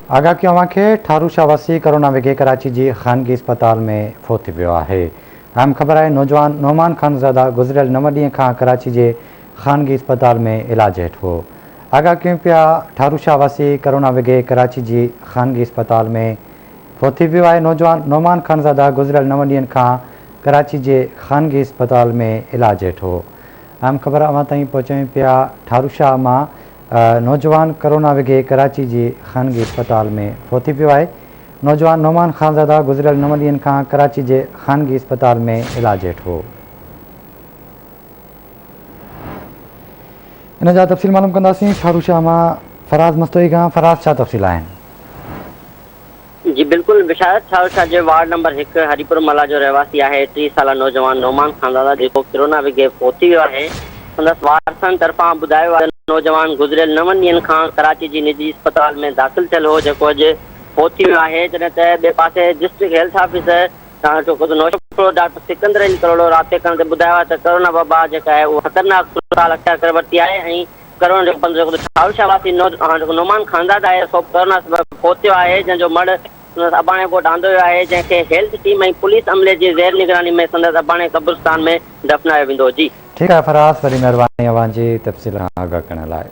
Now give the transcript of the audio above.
आगाह कयो अव्हांखे ठारू शाहवासी कोरोना विघे कराची जी ख़ानगी अस्पताल में फोत थी वियो आहे। अहम ख़बर आहे नौजवान नौमान खानज़ादा गुज़िरियल 9 ॾींहं खां कराची जे ख़ानगी अस्पताल में इलाज हेठि हो। आगाह कयूं पिया ठारू शाहवासी कोरोना विघे कराची जी ख़ानगी अस्पताल में फोत थी वियो आहे। नौजवान नौमान खानज़ादा गुज़िरियल 9 ॾींहंनि खां कराची जे ख़ानगी अस्पताल में इलाज हेठि हो। अहम ख़बर अव्हां ताईं पहुचायूं पिया ठारू शाह मां नौजवान कोरोना विघे कराची जी ख़ानगी अस्पताल में फोत थी पियो आहे। नौजवान नौमान खानज़ादा गुज़िरियल 9 ॾींहंनि खां कराची जे ख़ानगी अस्पताल में इलाज हेठि हो। इन जा तफ़सील मालूम कंदासीं ठारू शाह मां फराज़ मस्तोई खां। फराज़, छा तफ़सील आहिनि? जी बिल्कुल बिशारत ठारू शाह जे वार्ड नंबर 1 हरीपुर मला जो रहवासी है। 30 साल नौजवान नौमान खानज़ादा जो कोरोना विघे फोत थी वियो है। संदसि वारसनि तरफ़ां ॿुधायो आहे नौजवान गुज़िरियल 9 ॾींहंनि खां कराची जी निजी अस्पताल में दाख़िल थियल हो, जेको अॼु फोत थी वियो आहे। जॾहिं त ॿिए पासे district health officer doctor Sikandar Ali करोड़ो राब्ते करण ते ॿुधायो आहे त कोरोना वबा जेका आहे उहा ख़तरनाक सूरत अख़्तियार करे वरिती आहे ऐं कोरोना जो बंदि जेको ठारू शाहवासी नौमान खानज़ादा आहे सो कोरोना सबबि फोत थियो आहे, जंहिंजो मड़ अबाणे कोट आंदो वियो आहे, जंहिंखे हेल्थ टीम ऐं पुलिस अमले जी ज़ेर निगरानी में संदसि अबाणे क़ब्रिस्तान में दफ़नायो वेंदो। जी ठीकु आहे फराज़, वॾी महिरबानी अव्हां जी तफ़सील खां आगाह करण लाइ।